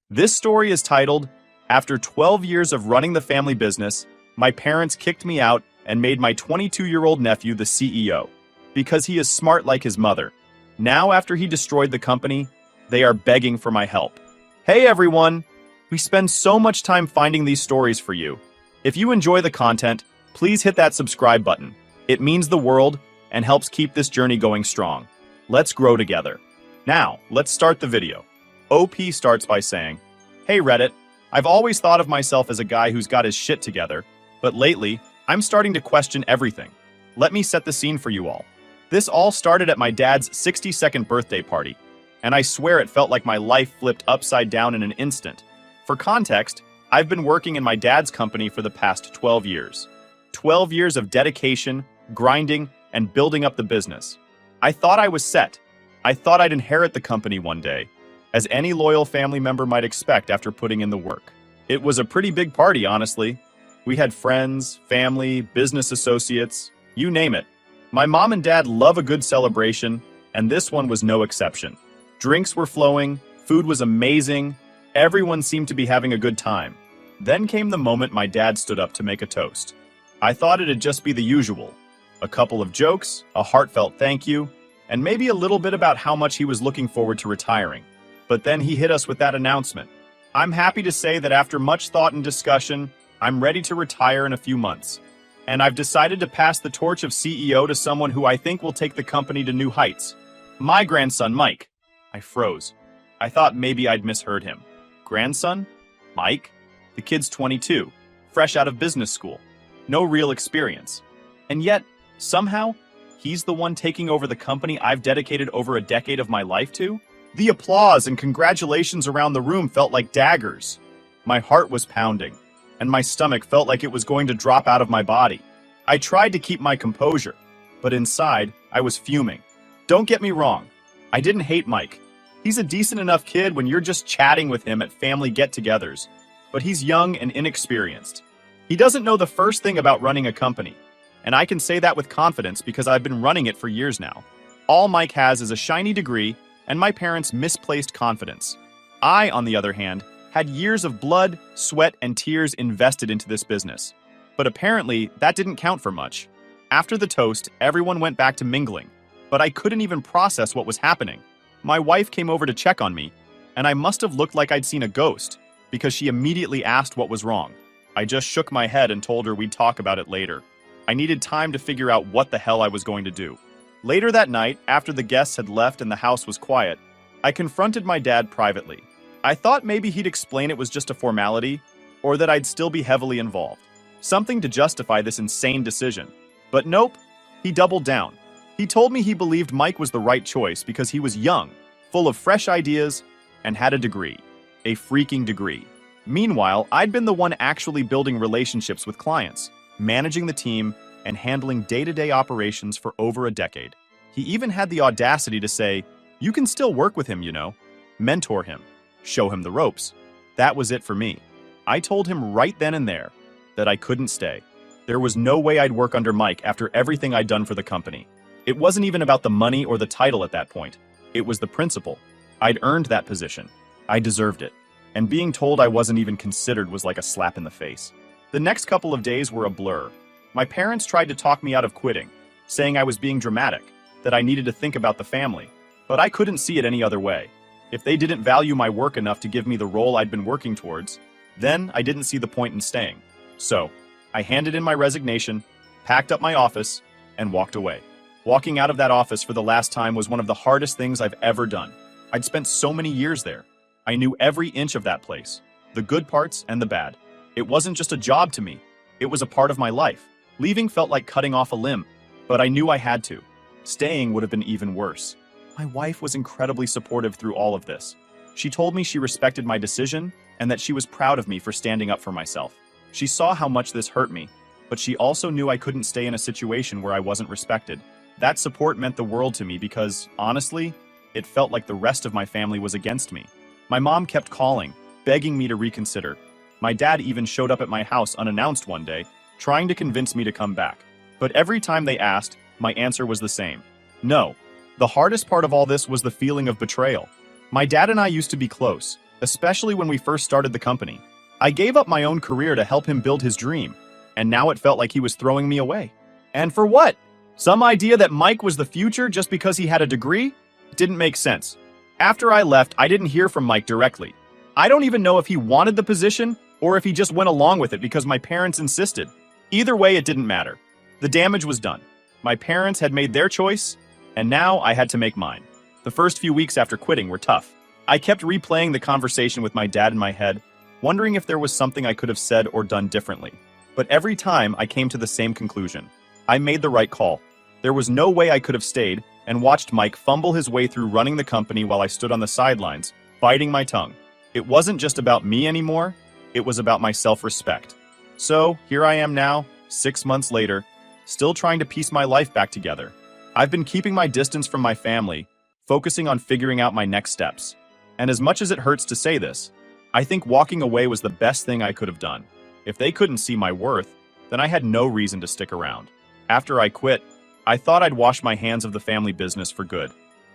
This story is titled, After 12 Years of Running the Family Business, My Parents Kicked Me Out and Made My 22-year-old nephew the CEO, because he is smart like his mother. Now, after he destroyed the company, they are begging for my help. Hey everyone! We spend so much time finding these stories for you. If you enjoy the content, please hit that subscribe button. It means the world and helps keep this journey going strong. Let's grow together. Now, let's start the video. OP starts by saying, "Hey Reddit, I've always thought of myself as a guy who's got his shit together, but lately, I'm starting to question everything. Let me set the scene for you all. This all started at my dad's 62nd birthday party, and I swear it felt like my life flipped upside down in an instant. For context, I've been working in my dad's company for the past 12 years. 12 years of dedication, grinding, and building up the business. I thought I was set. I thought I'd inherit the company one day, as any loyal family member might expect after putting in the work. It was a pretty big party, honestly. We had friends, family, business associates, you name it. My mom and dad love a good celebration, and this one was no exception. Drinks were flowing, food was amazing, everyone seemed to be having a good time. Then came the moment my dad stood up to make a toast. I thought it'd just be the usual. A couple of jokes, a heartfelt thank you, and maybe a little bit about how much he was looking forward to retiring. But then he hit us with that announcement. I'm happy to say that after much thought and discussion, I'm ready to retire in a few months. And I've decided to pass the torch of CEO to someone who I think will take the company to new heights. My grandson, Mike. I froze. I thought maybe I'd misheard him. Grandson? Mike? The kid's 22, fresh out of business school. No real experience. And yet, somehow, he's the one taking over the company I've dedicated over a decade of my life to? The applause and congratulations around the room felt like daggers. My heart was pounding, and my stomach felt like it was going to drop out of my body. I tried to keep my composure, but inside, I was fuming. Don't get me wrong, I didn't hate Mike. He's a decent enough kid when you're just chatting with him at family get-togethers, but he's young and inexperienced. He doesn't know the first thing about running a company, and I can say that with confidence because I've been running it for years now. All Mike has is a shiny degree and my parents' misplaced confidence. I, on the other hand, had years of blood, sweat, and tears invested into this business. But apparently, that didn't count for much. After the toast, everyone went back to mingling, but I couldn't even process what was happening. My wife came over to check on me, and I must have looked like I'd seen a ghost, because she immediately asked what was wrong. I just shook my head and told her we'd talk about it later. I needed time to figure out what the hell I was going to do. Later that night, after the guests had left and the house was quiet, I confronted my dad privately. I thought maybe he'd explain it was just a formality, or that I'd still be heavily involved. Something to justify this insane decision. But nope, he doubled down. He told me he believed Mike was the right choice because he was young, full of fresh ideas, and had a degree. A freaking degree. Meanwhile, I'd been the one actually building relationships with clients, managing the team, and handling day-to-day operations for over a decade. He even had the audacity to say, "You can still work with him, you know. Mentor him. Show him the ropes." That was it for me. I told him right then and there that I couldn't stay. There was no way I'd work under Mike after everything I'd done for the company. It wasn't even about the money or the title at that point. It was the principle. I'd earned that position. I deserved it. And being told I wasn't even considered was like a slap in the face. The next couple of days were a blur. My parents tried to talk me out of quitting, saying I was being dramatic, that I needed to think about the family. But I couldn't see it any other way. If they didn't value my work enough to give me the role I'd been working towards, then I didn't see the point in staying. So, I handed in my resignation, packed up my office, and walked away. Walking out of that office for the last time was one of the hardest things I've ever done. I'd spent so many years there. I knew every inch of that place, the good parts and the bad. It wasn't just a job to me. It was a part of my life. Leaving felt like cutting off a limb, but I knew I had to. Staying would have been even worse. My wife was incredibly supportive through all of this. She told me she respected my decision and that she was proud of me for standing up for myself. She saw how much this hurt me, but she also knew I couldn't stay in a situation where I wasn't respected. That support meant the world to me because, honestly, it felt like the rest of my family was against me. My mom kept calling, begging me to reconsider. My dad even showed up at my house unannounced one day, trying to convince me to come back. But every time they asked, my answer was the same. No. The hardest part of all this was the feeling of betrayal. My dad and I used to be close. especially when we first started the company. I gave up my own career to help him build his dream, and now it felt like he was throwing me away. And for what? Some idea that Mike was the future just because he had a degree? Didn't make sense. After I left, I didn't hear from Mike directly. I don't even know if he wanted the position or if he just went along with it because my parents insisted. Either way, it didn't matter. The damage was done. My parents had made their choice, and now I had to make mine. The first few weeks after quitting were tough. I kept replaying the conversation with my dad in my head, wondering if there was something I could have said or done differently. But every time I came to the same conclusion. I made the right call. There was no way I could have stayed and watched Mike fumble his way through running the company while I stood on the sidelines, biting my tongue. It wasn't just about me anymore, it was about my self-respect. So, here I am now, 6 months later, still trying to piece my life back together. I've been keeping my distance from my family, focusing on figuring out my next steps. And as much as it hurts to say this, I think walking away was the best thing I could have done. If they couldn't see my worth, then I had no reason to stick around. After I quit, I thought I'd wash my hands of the family business for good.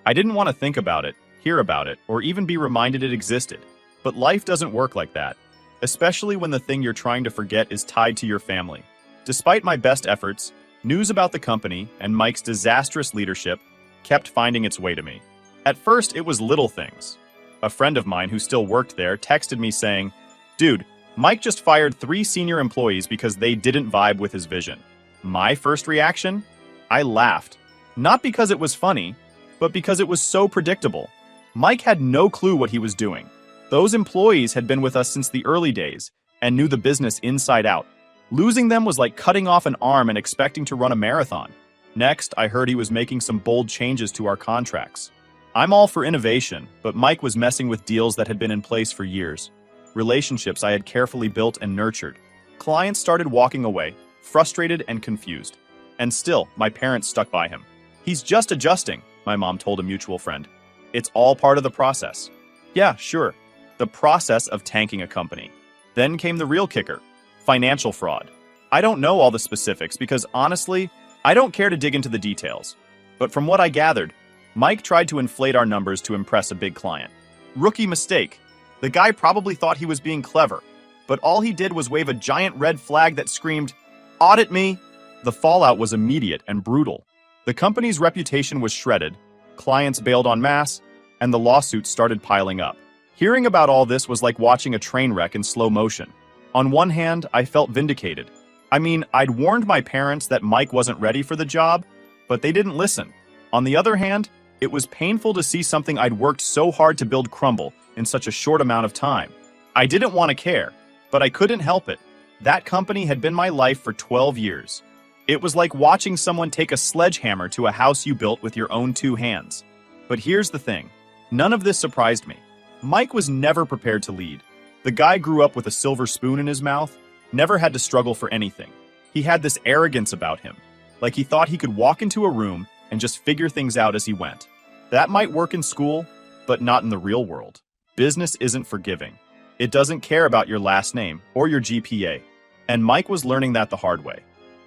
I didn't want to think about it, hear about it, or even be reminded it existed. But life doesn't work like that, especially when the thing you're trying to forget is tied to your family. Despite my best efforts, news about the company and Mike's disastrous leadership kept finding its way to me. At first, it was little things. A friend of mine who still worked there texted me saying, "Dude, Mike just fired 3 senior employees because they didn't vibe with his vision." My first reaction? I laughed. Not because it was funny, but because it was so predictable. Mike had no clue what he was doing. Those employees had been with us since the early days and knew the business inside out. Losing them was like cutting off an arm and expecting to run a marathon. Next, I heard he was making some bold changes to our contracts. I'm all for innovation, but Mike was messing with deals that had been in place for years. Relationships I had carefully built and nurtured. Clients started walking away, frustrated and confused. And still, my parents stuck by him. "He's just adjusting," my mom told a mutual friend. "It's all part of the process." Yeah, sure. The process of tanking a company. Then came the real kicker. Financial fraud. I don't know all the specifics because, honestly, I don't care to dig into the details. But from what I gathered, Mike tried to inflate our numbers to impress a big client. Rookie mistake. The guy probably thought he was being clever, but all he did was wave a giant red flag that screamed, "Audit me!" The fallout was immediate and brutal. The company's reputation was shredded, clients bailed en masse, and the lawsuits started piling up. Hearing about all this was like watching a train wreck in slow motion. On one hand, I felt vindicated. I mean, I'd warned my parents that Mike wasn't ready for the job, but they didn't listen. On the other hand, it was painful to see something I'd worked so hard to build crumble in such a short amount of time. I didn't want to care, but I couldn't help it. That company had been my life for 12 years. It was like watching someone take a sledgehammer to a house you built with your own 2 hands. But here's the thing. None of this surprised me. Mike was never prepared to lead. The guy grew up with a silver spoon in his mouth, never had to struggle for anything. He had this arrogance about him, like he thought he could walk into a room and just figure things out as he went. That might work in school, but not in the real world. Business isn't forgiving. It doesn't care about your last name or your GPA. And Mike was learning that the hard way.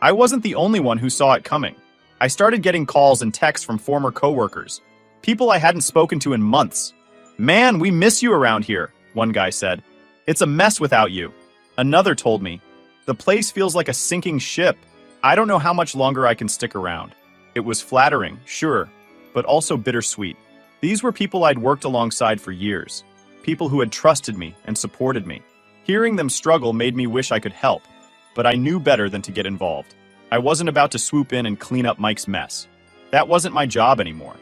I wasn't the only one who saw it coming. I started getting calls and texts from former coworkers, people I hadn't spoken to in months. "Man, we miss you around here," one guy said. "It's a mess without you." Another told me, "The place feels like a sinking ship. I don't know how much longer I can stick around." It was flattering, sure, but also bittersweet. These were people I'd worked alongside for years, people who had trusted me and supported me. Hearing them struggle made me wish I could help, but I knew better than to get involved. I wasn't about to swoop in and clean up Mike's mess. That wasn't my job anymore.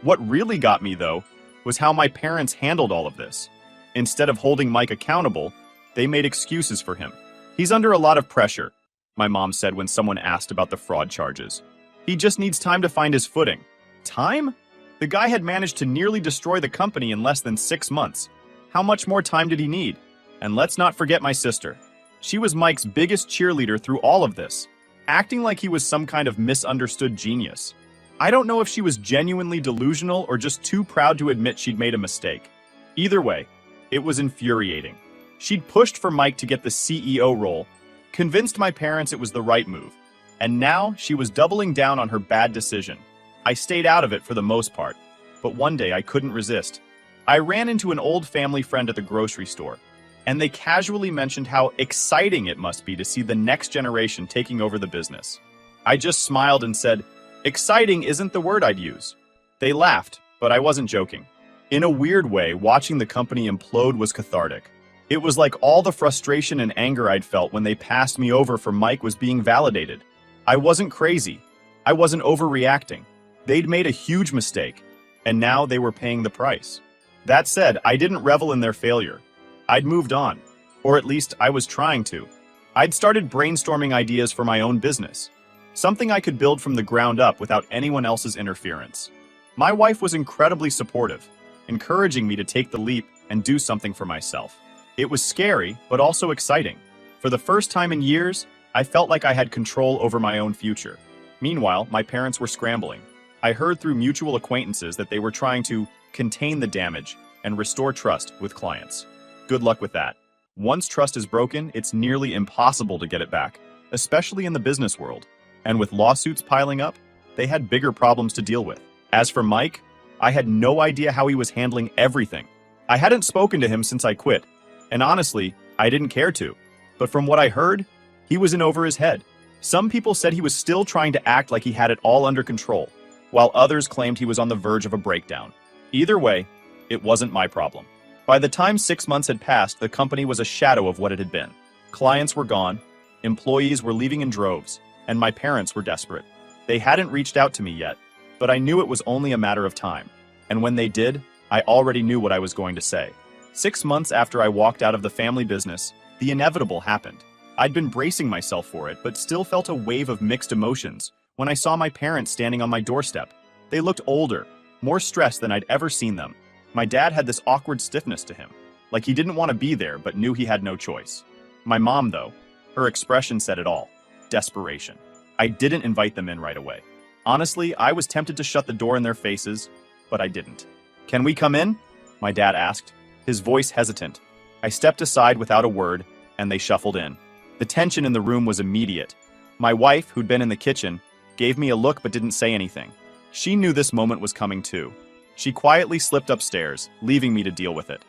What really got me, though, was how my parents handled all of this. Instead of holding Mike accountable, they made excuses for him. "He's under a lot of pressure," my mom said when someone asked about the fraud charges. "He just needs time to find his footing." Time? The guy had managed to nearly destroy the company in less than 6 months. How much more time did he need? And let's not forget my sister. She was Mike's biggest cheerleader through all of this, acting like he was some kind of misunderstood genius. I don't know if she was genuinely delusional or just too proud to admit she'd made a mistake. Either way, it was infuriating. She'd pushed for Mike to get the CEO role, convinced my parents it was the right move, and now she was doubling down on her bad decision. I stayed out of it for the most part, but one day I couldn't resist. I ran into an old family friend at the grocery store, and they casually mentioned how exciting it must be to see the next generation taking over the business. I just smiled and said, "Exciting isn't the word I'd use." They laughed, but I wasn't joking. In a weird way, watching the company implode was cathartic. It was like all the frustration and anger I'd felt when they passed me over for Mike was being validated. I wasn't crazy. I wasn't overreacting. They'd made a huge mistake, and now they were paying the price. That said, I didn't revel in their failure. I'd moved on, or at least I was trying to. I'd started brainstorming ideas for my own business, something I could build from the ground up without anyone else's interference. My wife was incredibly supportive, encouraging me to take the leap and do something for myself. It was scary, but also exciting. For the first time in years, I felt like I had control over my own future. Meanwhile, my parents were scrambling. I heard through mutual acquaintances that they were trying to contain the damage and restore trust with clients. Good luck with that. Once trust is broken, it's nearly impossible to get it back, especially in the business world. And with lawsuits piling up, they had bigger problems to deal with. As for Mike, I had no idea how he was handling everything. I hadn't spoken to him since I quit, and honestly, I didn't care to. But from what I heard, he was in over his head. Some people said he was still trying to act like he had it all under control, while others claimed he was on the verge of a breakdown. Either way, it wasn't my problem. By the time 6 months had passed, the company was a shadow of what it had been. Clients were gone, employees were leaving in droves, and my parents were desperate. They hadn't reached out to me yet, but I knew it was only a matter of time. And when they did, I already knew what I was going to say. 6 months after I walked out of the family business, the inevitable happened. I'd been bracing myself for it, but still felt a wave of mixed emotions when I saw my parents standing on my doorstep. They looked older, more stressed than I'd ever seen them. My dad had this awkward stiffness to him, like he didn't want to be there but knew he had no choice. My mom, though, her expression said it all. Desperation. I didn't invite them in right away. Honestly, I was tempted to shut the door in their faces, but I didn't. "Can we come in?" my dad asked, his voice hesitant. I stepped aside without a word, and they shuffled in. The tension in the room was immediate. My wife, who'd been in the kitchen, gave me a look but didn't say anything. She knew this moment was coming too. She quietly slipped upstairs, leaving me to deal with it.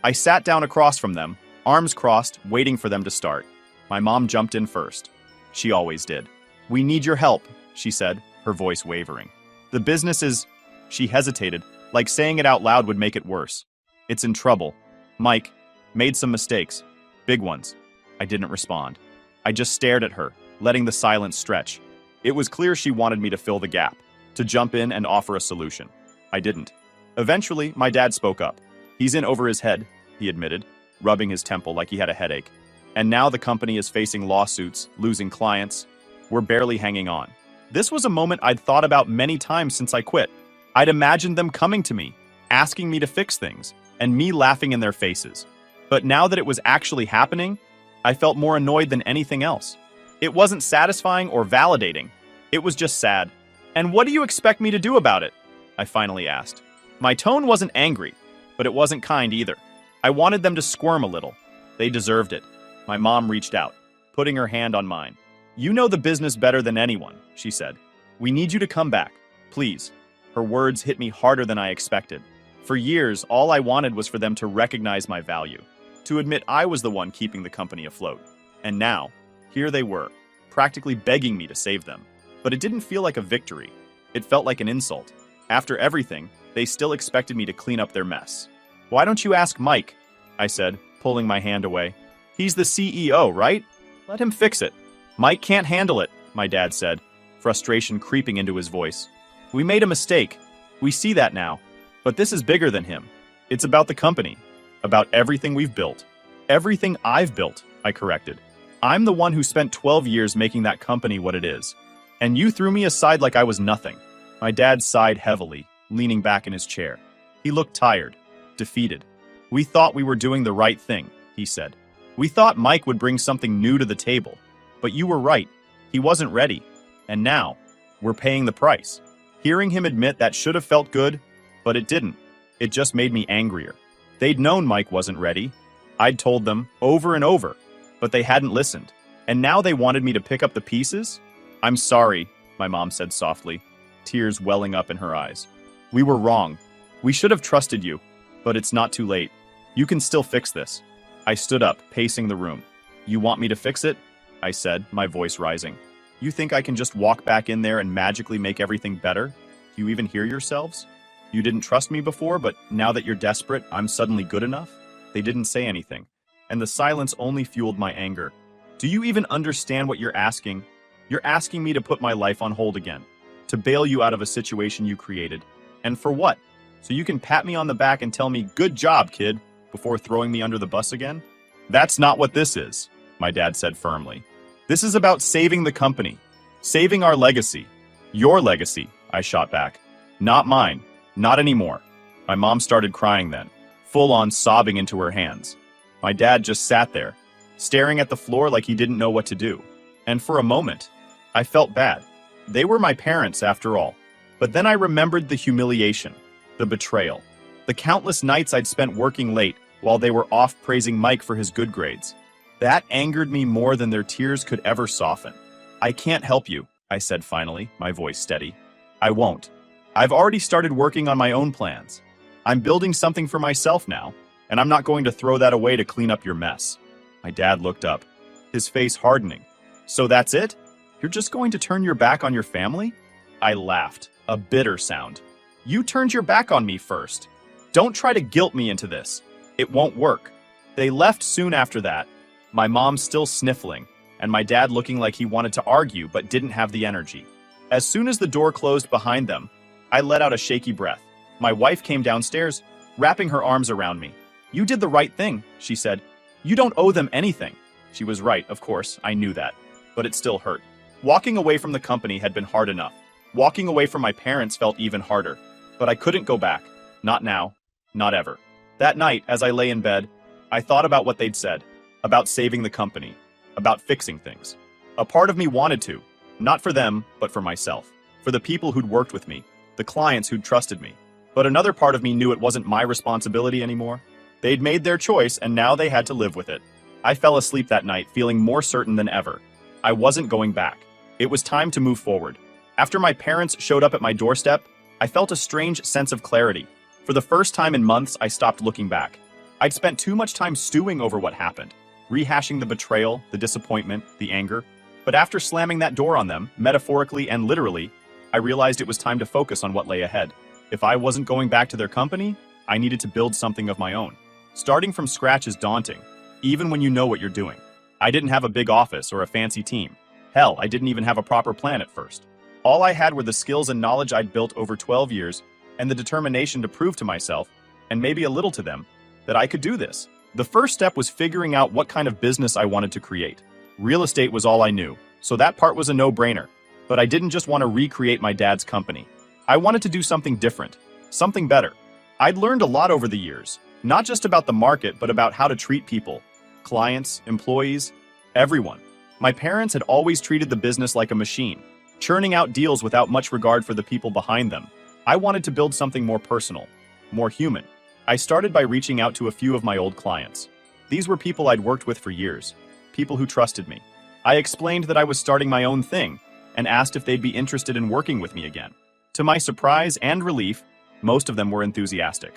I sat down across from them, arms crossed, waiting for them to start. My mom jumped in first. She always did. "We need your help," she said, her voice wavering. "The business is..." She hesitated, like saying it out loud would make it worse. "It's in trouble. Mike made some mistakes. Big ones." I didn't respond. I just stared at her, letting the silence stretch. It was clear she wanted me to fill the gap, to jump in and offer a solution. I didn't. Eventually, my dad spoke up. "He's in over his head," he admitted, rubbing his temple like he had a headache. "And now the company is facing lawsuits, losing clients. We're barely hanging on." This was a moment I'd thought about many times since I quit. I'd imagined them coming to me, asking me to fix things, and me laughing in their faces. But now that it was actually happening, I felt more annoyed than anything else. It wasn't satisfying or validating. It was just sad. "And what do you expect me to do about it?" I finally asked. My tone wasn't angry, but it wasn't kind either. I wanted them to squirm a little. They deserved it. My mom reached out, putting her hand on mine. "You know the business better than anyone," she said. "We need you to come back, please." Her words hit me harder than I expected. For years, all I wanted was for them to recognize my value, to admit I was the one keeping the company afloat. And now, here they were, practically begging me to save them. But it didn't feel like a victory. It felt like an insult. After everything, they still expected me to clean up their mess. "Why don't you ask Mike?" I said, pulling my hand away. "He's the CEO, right? Let him fix it." "Mike can't handle it," my dad said, frustration creeping into his voice. "We made a mistake. We see that now. But this is bigger than him. It's about the company, about everything we've built. Everything I've built," I corrected. "I'm the one who spent 12 years making that company what it is. And you threw me aside like I was nothing." My dad sighed heavily, leaning back in his chair. He looked tired, defeated. "We thought we were doing the right thing," he said. "We thought Mike would bring something new to the table. But you were right. He wasn't ready. And now, we're paying the price." Hearing him admit that should have felt good, but it didn't. It just made me angrier. They'd known Mike wasn't ready. I'd told them over and over, but they hadn't listened. And now they wanted me to pick up the pieces? "I'm sorry," my mom said softly, tears welling up in her eyes. "We were wrong. We should have trusted you. But it's not too late. You can still fix this. I stood up, pacing the room. You want me to fix it? I said, my voice rising. You think I can just walk back in there and magically make everything better? Do you even hear yourselves? You didn't trust me before, but now that you're desperate, I'm suddenly good enough? They didn't say anything, and the silence only fueled my anger. Do you even understand what you're asking? You're asking me to put my life on hold again, to bail you out of a situation you created. And for what? So you can pat me on the back and tell me, "Good job, kid," before throwing me under the bus again? That's not what this is, my dad said firmly. This is about saving the company, saving our legacy. Your legacy, I shot back. Not mine, not anymore. My mom started crying then, full on sobbing into her hands. My dad just sat there, staring at the floor like he didn't know what to do. And for a moment, I felt bad. They were my parents after all. But then I remembered the humiliation, the betrayal, the countless nights I'd spent working late while they were off praising Mike for his good grades. That angered me more than their tears could ever soften. I can't help you, I said finally, my voice steady. I won't. I've already started working on my own plans. I'm building something for myself now, and I'm not going to throw that away to clean up your mess. My dad looked up, his face hardening. So that's it? You're just going to turn your back on your family? I laughed, a bitter sound. You turned your back on me first. Don't try to guilt me into this. It won't work. They left soon after that, my mom still sniffling, and my dad looking like he wanted to argue but didn't have the energy. As soon as the door closed behind them, I let out a shaky breath. My wife came downstairs, wrapping her arms around me. You did the right thing, she said. You don't owe them anything. She was right, of course, I knew that. But it still hurt. Walking away from the company had been hard enough. Walking away from my parents felt even harder. But I couldn't go back. Not now. Not ever. That night, as I lay in bed, I thought about what they'd said. About saving the company. About fixing things. A part of me wanted to. Not for them, but for myself. For the people who'd worked with me. The clients who'd trusted me. But another part of me knew it wasn't my responsibility anymore. They'd made their choice, and now they had to live with it. I fell asleep that night, feeling more certain than ever. I wasn't going back. It was time to move forward. After my parents showed up at my doorstep, I felt a strange sense of clarity. For the first time in months, I stopped looking back. I'd spent too much time stewing over what happened, rehashing the betrayal, the disappointment, the anger. But after slamming that door on them, metaphorically and literally, I realized it was time to focus on what lay ahead. If I wasn't going back to their company, I needed to build something of my own. Starting from scratch is daunting, even when you know what you're doing. I didn't have a big office or a fancy team. Hell, I didn't even have a proper plan at first. All I had were the skills and knowledge I'd built over 12 years and the determination to prove to myself, and maybe a little to them, that I could do this. The first step was figuring out what kind of business I wanted to create. Real estate was all I knew, so that part was a no-brainer. But I didn't just want to recreate my dad's company. I wanted to do something different, something better. I'd learned a lot over the years, not just about the market, but about how to treat people, clients, employees, everyone. My parents had always treated the business like a machine, churning out deals without much regard for the people behind them. I wanted to build something more personal, more human. I started by reaching out to a few of my old clients. These were people I'd worked with for years, people who trusted me. I explained that I was starting my own thing and asked if they'd be interested in working with me again. To my surprise and relief, most of them were enthusiastic.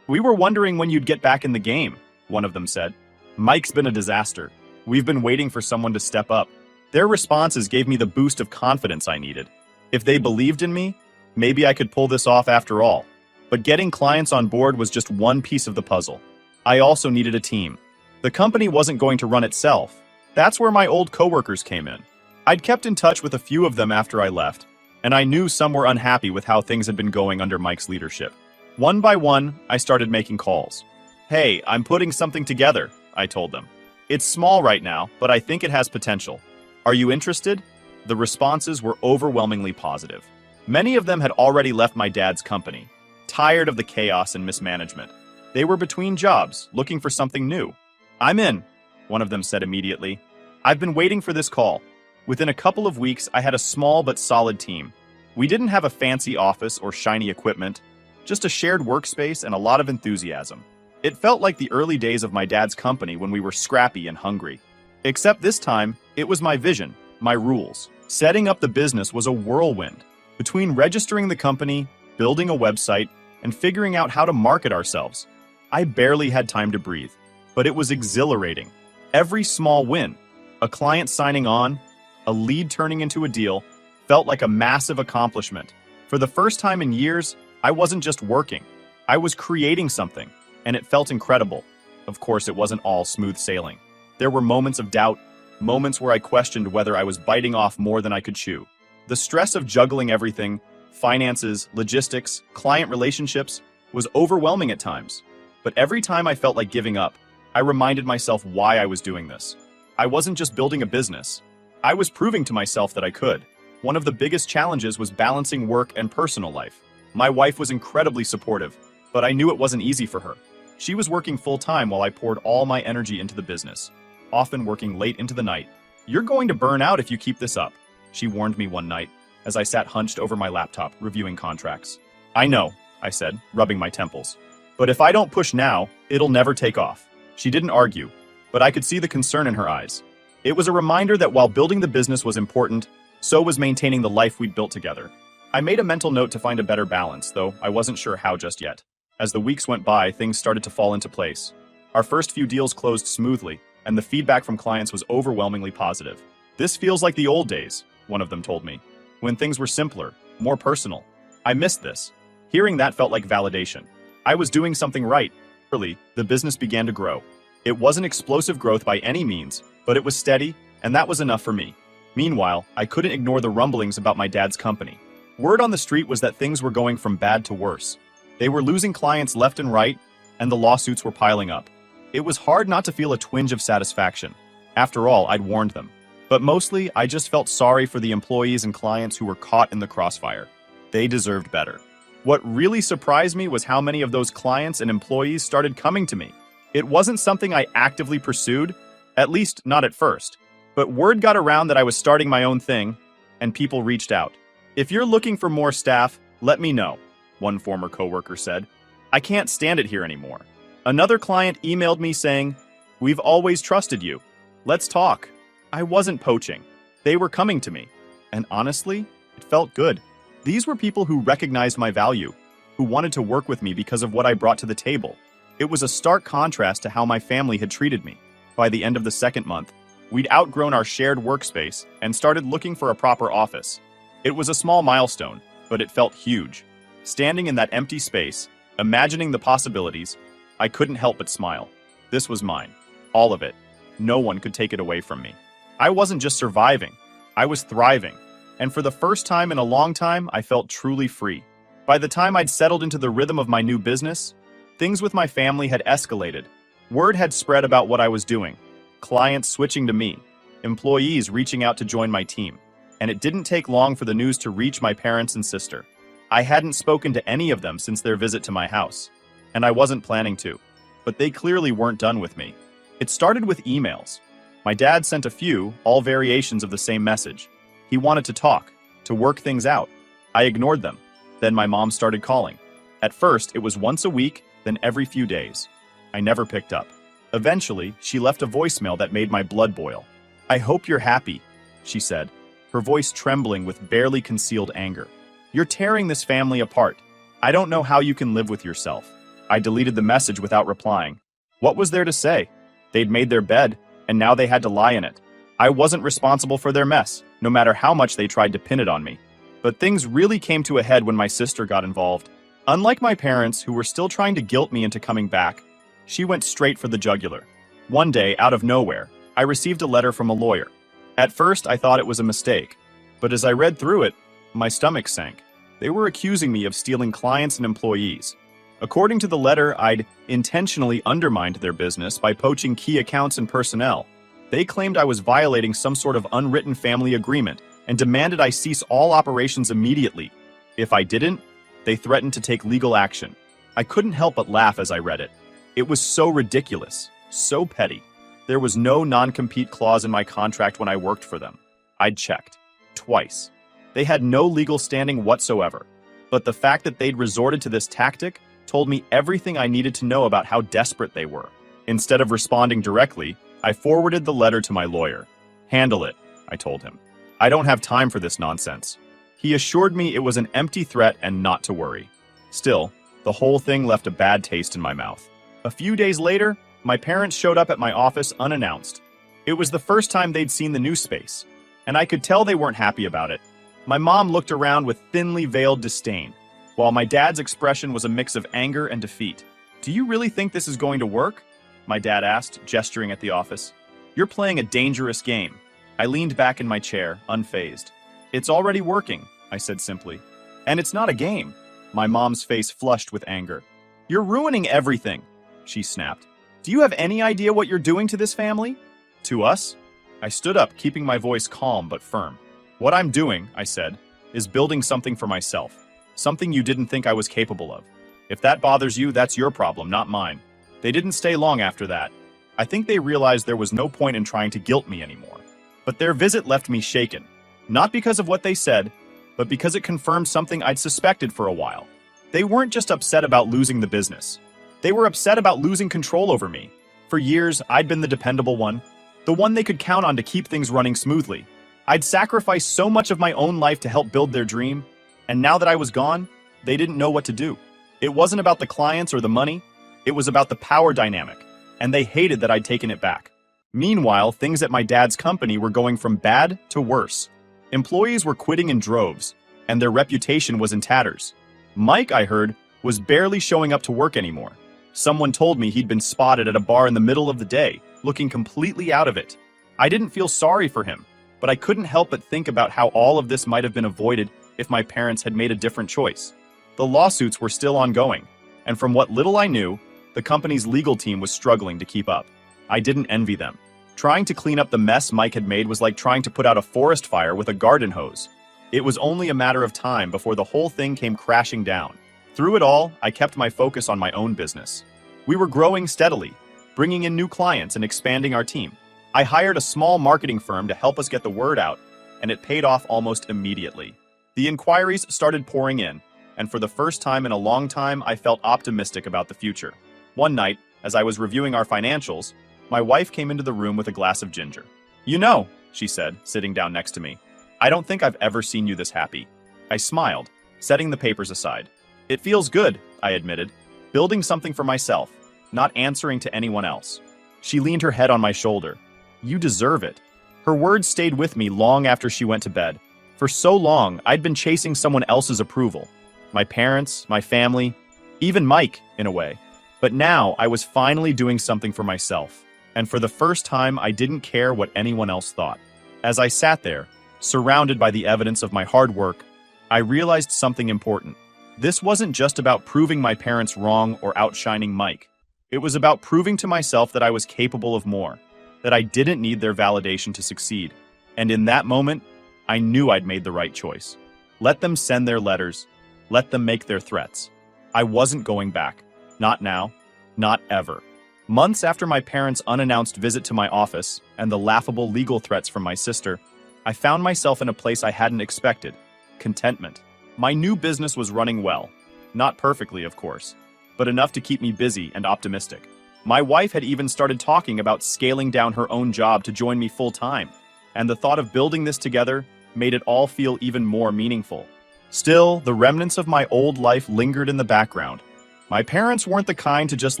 We were wondering when you'd get back in the game, one of them said. Mike's been a disaster. We've been waiting for someone to step up. Their responses gave me the boost of confidence I needed. If they believed in me, maybe I could pull this off after all. But getting clients on board was just one piece of the puzzle. I also needed a team. The company wasn't going to run itself. That's where my old coworkers came in. I'd kept in touch with a few of them after I left, and I knew some were unhappy with how things had been going under Mike's leadership. One by one, I started making calls. Hey, I'm putting something together, I told them. It's small right now, but I think it has potential. Are you interested? The responses were overwhelmingly positive. Many of them had already left my dad's company, tired of the chaos and mismanagement. They were between jobs, looking for something new. I'm in, one of them said immediately. I've been waiting for this call. Within a couple of weeks, I had a small but solid team. We didn't have a fancy office or shiny equipment, just a shared workspace and a lot of enthusiasm. It felt like the early days of my dad's company when we were scrappy and hungry. Except this time, it was my vision, my rules. Setting up the business was a whirlwind. Between registering the company, building a website, and figuring out how to market ourselves, I barely had time to breathe, but it was exhilarating. Every small win, a client signing on, a lead turning into a deal, felt like a massive accomplishment. For the first time in years, I wasn't just working. I was creating something, and it felt incredible. Of course, it wasn't all smooth sailing. There were moments of doubt, moments where I questioned whether I was biting off more than I could chew. The stress of juggling everything, finances, logistics, client relationships, was overwhelming at times. But every time I felt like giving up, I reminded myself why I was doing this. I wasn't just building a business. I was proving to myself that I could. One of the biggest challenges was balancing work and personal life. My wife was incredibly supportive, but I knew it wasn't easy for her. She was working full-time while I poured all my energy into the business, often working late into the night. "You're going to burn out if you keep this up," she warned me one night as I sat hunched over my laptop reviewing contracts. "I know," I said, rubbing my temples. "But if I don't push now, it'll never take off." She didn't argue, but I could see the concern in her eyes. It was a reminder that while building the business was important, so was maintaining the life we'd built together. I made a mental note to find a better balance, though I wasn't sure how just yet. As the weeks went by, things started to fall into place. Our first few deals closed smoothly, and the feedback from clients was overwhelmingly positive. "This feels like the old days," one of them told me, "when things were simpler, more personal." I missed this. Hearing that felt like validation. I was doing something right. Early, the business began to grow. It wasn't explosive growth by any means, but it was steady, and that was enough for me. Meanwhile, I couldn't ignore the rumblings about my dad's company. Word on the street was that things were going from bad to worse. They were losing clients left and right, and the lawsuits were piling up. It was hard not to feel a twinge of satisfaction. After all, I'd warned them. But mostly, I just felt sorry for the employees and clients who were caught in the crossfire. They deserved better. What really surprised me was how many of those clients and employees started coming to me. It wasn't something I actively pursued, at least not at first. But word got around that I was starting my own thing, and people reached out. "If you're looking for more staff, let me know," one former coworker said. "I can't stand it here anymore." Another client emailed me saying, "We've always trusted you. Let's talk." I wasn't poaching. They were coming to me. And honestly, it felt good. These were people who recognized my value, who wanted to work with me because of what I brought to the table. It was a stark contrast to how my family had treated me. By the end of the second month, we'd outgrown our shared workspace and started looking for a proper office. It was a small milestone, but it felt huge. Standing in that empty space, imagining the possibilities, I couldn't help but smile. This was mine. All of it. No one could take it away from me. I wasn't just surviving. I was thriving. And for the first time in a long time, I felt truly free. By the time I'd settled into the rhythm of my new business, things with my family had escalated. Word had spread about what I was doing. Clients switching to me. Employees reaching out to join my team. And it didn't take long for the news to reach my parents and sister. I hadn't spoken to any of them since their visit to my house. And I wasn't planning to. But they clearly weren't done with me. It started with emails. My dad sent a few, all variations of the same message. He wanted to talk, to work things out. I ignored them. Then my mom started calling. At first, it was once a week, then every few days. I never picked up. Eventually, she left a voicemail that made my blood boil. "I hope you're happy," she said, her voice trembling with barely concealed anger. "You're tearing this family apart. I don't know how you can live with yourself." I deleted the message without replying. What was there to say? They'd made their bed, and now they had to lie in it. I wasn't responsible for their mess, no matter how much they tried to pin it on me. But things really came to a head when my sister got involved. Unlike my parents, who were still trying to guilt me into coming back, she went straight for the jugular. One day, out of nowhere, I received a letter from a lawyer. At first, I thought it was a mistake, but as I read through it, my stomach sank. They were accusing me of stealing clients and employees. According to the letter, I'd intentionally undermined their business by poaching key accounts and personnel. They claimed I was violating some sort of unwritten family agreement and demanded I cease all operations immediately. If I didn't, they threatened to take legal action. I couldn't help but laugh as I read it. It was so ridiculous, so petty. There was no non-compete clause in my contract when I worked for them. I'd checked. Twice. They had no legal standing whatsoever. But the fact that they'd resorted to this tactic told me everything I needed to know about how desperate they were. Instead of responding directly, I forwarded the letter to my lawyer. "Handle it," I told him. "I don't have time for this nonsense." He assured me it was an empty threat and not to worry. Still, the whole thing left a bad taste in my mouth. A few days later, my parents showed up at my office unannounced. It was the first time they'd seen the new space, and I could tell they weren't happy about it. My mom looked around with thinly veiled disdain, while my dad's expression was a mix of anger and defeat. "Do you really think this is going to work?" my dad asked, gesturing at the office. "You're playing a dangerous game." I leaned back in my chair, unfazed. "It's already working," I said simply. "And it's not a game." My mom's face flushed with anger. "You're ruining everything," she snapped. "Do you have any idea what you're doing to this family?" "To us?" I stood up, keeping my voice calm but firm. "What I'm doing," I said, "is building something for myself. Something you didn't think I was capable of. If that bothers you, that's your problem, not mine." They didn't stay long after that. I think they realized there was no point in trying to guilt me anymore. But their visit left me shaken. Not because of what they said, but because it confirmed something I'd suspected for a while. They weren't just upset about losing the business. They were upset about losing control over me. For years, I'd been the dependable one, the one they could count on to keep things running smoothly. I'd sacrificed so much of my own life to help build their dream, and now that I was gone, they didn't know what to do. It wasn't about the clients or the money, it was about the power dynamic, and they hated that I'd taken it back. Meanwhile, things at my dad's company were going from bad to worse. Employees were quitting in droves, and their reputation was in tatters. Mike, I heard, was barely showing up to work anymore. Someone told me he'd been spotted at a bar in the middle of the day, looking completely out of it. I didn't feel sorry for him, but I couldn't help but think about how all of this might have been avoided if my parents had made a different choice. The lawsuits were still ongoing, and from what little I knew, the company's legal team was struggling to keep up. I didn't envy them. Trying to clean up the mess Mike had made was like trying to put out a forest fire with a garden hose. It was only a matter of time before the whole thing came crashing down. Through it all, I kept my focus on my own business. We were growing steadily, bringing in new clients and expanding our team. I hired a small marketing firm to help us get the word out, and it paid off almost immediately. The inquiries started pouring in, and for the first time in a long time, I felt optimistic about the future. One night, as I was reviewing our financials, my wife came into the room with a glass of ginger. "You know," she said, sitting down next to me, "I don't think I've ever seen you this happy." I smiled, setting the papers aside. "It feels good," I admitted, "building something for myself, not answering to anyone else." She leaned her head on my shoulder. "You deserve it." Her words stayed with me long after she went to bed. For so long, I'd been chasing someone else's approval. My parents, my family, even Mike, in a way. But now, I was finally doing something for myself. And for the first time, I didn't care what anyone else thought. As I sat there, surrounded by the evidence of my hard work, I realized something important. This wasn't just about proving my parents wrong or outshining Mike. It was about proving to myself that I was capable of more, that I didn't need their validation to succeed. And in that moment, I knew I'd made the right choice. Let them send their letters. Let them make their threats. I wasn't going back. Not now. Not ever. Months after my parents' unannounced visit to my office and the laughable legal threats from my sister, I found myself in a place I hadn't expected: contentment. My new business was running well. Not perfectly, of course, but enough to keep me busy and optimistic. My wife had even started talking about scaling down her own job to join me full-time, and the thought of building this together made it all feel even more meaningful. Still, the remnants of my old life lingered in the background. My parents weren't the kind to just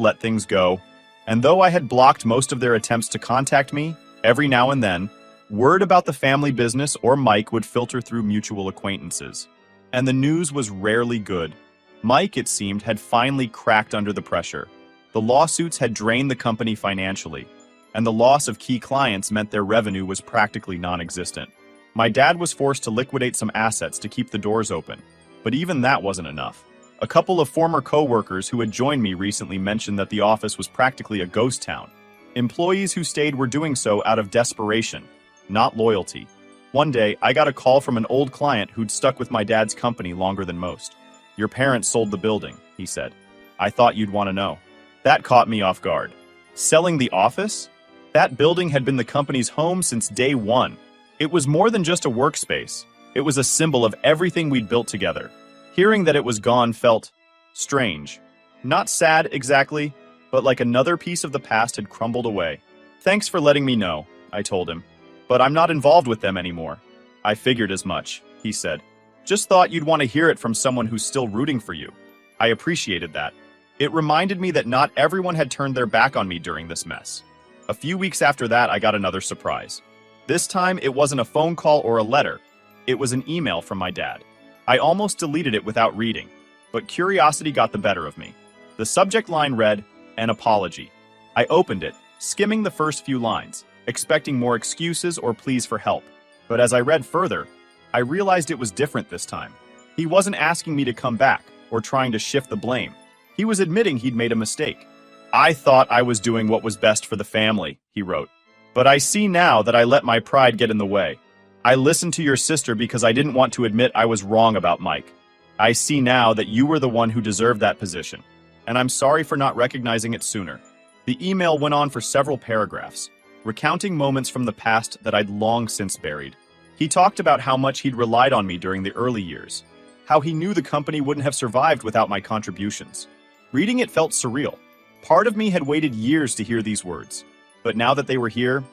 let things go, and though I had blocked most of their attempts to contact me, every now and then, word about the family business or Mike would filter through mutual acquaintances. And the news was rarely good. Mike, it seemed, had finally cracked under the pressure. The lawsuits had drained the company financially, and the loss of key clients meant their revenue was practically non-existent. My dad was forced to liquidate some assets to keep the doors open, but even that wasn't enough. A couple of former co-workers who had joined me recently mentioned that the office was practically a ghost town. Employees who stayed were doing so out of desperation, not loyalty. One day, I got a call from an old client who'd stuck with my dad's company longer than most. "Your parents sold the building," he said. "I thought you'd want to know." That caught me off guard. Selling the office? That building had been the company's home since day one. It was more than just a workspace. It was a symbol of everything we'd built together. Hearing that it was gone felt strange. Not sad exactly, but like another piece of the past had crumbled away. "Thanks for letting me know," I told him. "But I'm not involved with them anymore." "I figured as much," he said. "Just thought you'd want to hear it from someone who's still rooting for you." I appreciated that. It reminded me that not everyone had turned their back on me during this mess. A few weeks after that, I got another surprise. This time, it wasn't a phone call or a letter. It was an email from my dad. I almost deleted it without reading, but curiosity got the better of me. The subject line read, "An apology." I opened it, skimming the first few lines, expecting more excuses or pleas for help. But as I read further, I realized it was different this time. He wasn't asking me to come back or trying to shift the blame. He was admitting he'd made a mistake. "I thought I was doing what was best for the family," he wrote. "But I see now that I let my pride get in the way. I listened to your sister because I didn't want to admit I was wrong about Mike. I see now that you were the one who deserved that position, and I'm sorry for not recognizing it sooner." The email went on for several paragraphs, recounting moments from the past that I'd long since buried. He talked about how much he'd relied on me during the early years, how he knew the company wouldn't have survived without my contributions. Reading it felt surreal. Part of me had waited years to hear these words, but now that they were here,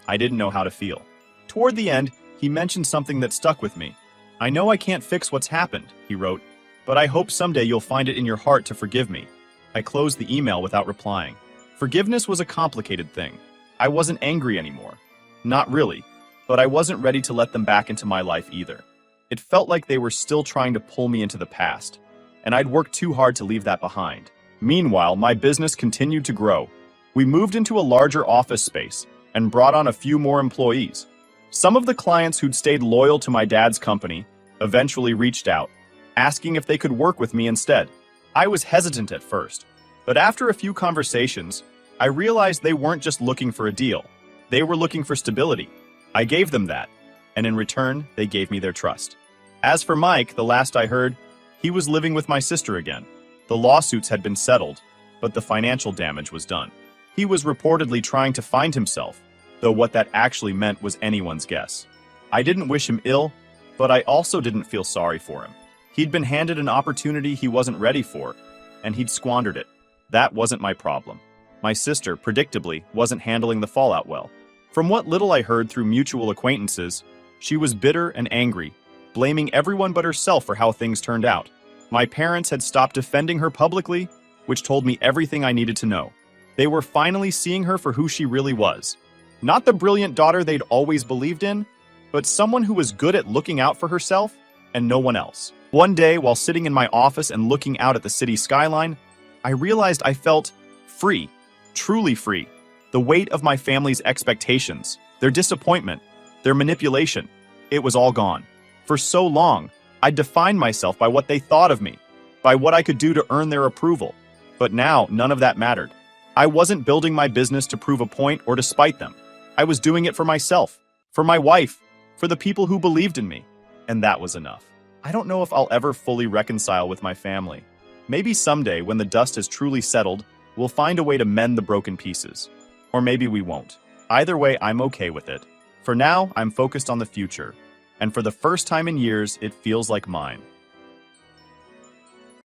I didn't know how to feel. Toward the end, he mentioned something that stuck with me. "I know I can't fix what's happened," he wrote, "but I hope someday you'll find it in your heart to forgive me." I closed the email without replying. Forgiveness was a complicated thing. I wasn't angry anymore. Not really, but I wasn't ready to let them back into my life either. It felt like they were still trying to pull me into the past, and I'd worked too hard to leave that behind. Meanwhile, my business continued to grow. We moved into a larger office space and brought on a few more employees. Some of the clients who'd stayed loyal to my dad's company eventually reached out, asking if they could work with me instead. I was hesitant at first, but after a few conversations, I realized they weren't just looking for a deal. They were looking for stability. I gave them that, and in return, they gave me their trust. As for Mike, the last I heard, he was living with my sister again. The lawsuits had been settled, but the financial damage was done. He was reportedly trying to find himself, though what that actually meant was anyone's guess. I didn't wish him ill, but I also didn't feel sorry for him. He'd been handed an opportunity he wasn't ready for, and he'd squandered it. That wasn't my problem. My sister, predictably, wasn't handling the fallout well. From what little I heard through mutual acquaintances, she was bitter and angry, blaming everyone but herself for how things turned out. My parents had stopped defending her publicly, which told me everything I needed to know. They were finally seeing her for who she really was. Not the brilliant daughter they'd always believed in, but someone who was good at looking out for herself and no one else. One day, while sitting in my office and looking out at the city skyline, I realized I felt free, truly free. The weight of my family's expectations, their disappointment, their manipulation, it was all gone. For so long, I'd defined myself by what they thought of me, by what I could do to earn their approval. But now, none of that mattered. I wasn't building my business to prove a point or to spite them. I was doing it for myself, for my wife, for the people who believed in me. And that was enough. I don't know if I'll ever fully reconcile with my family. Maybe someday, when the dust has truly settled, we'll find a way to mend the broken pieces. Or maybe we won't. Either way, I'm okay with it. For now, I'm focused on the future. And for the first time in years, it feels like mine.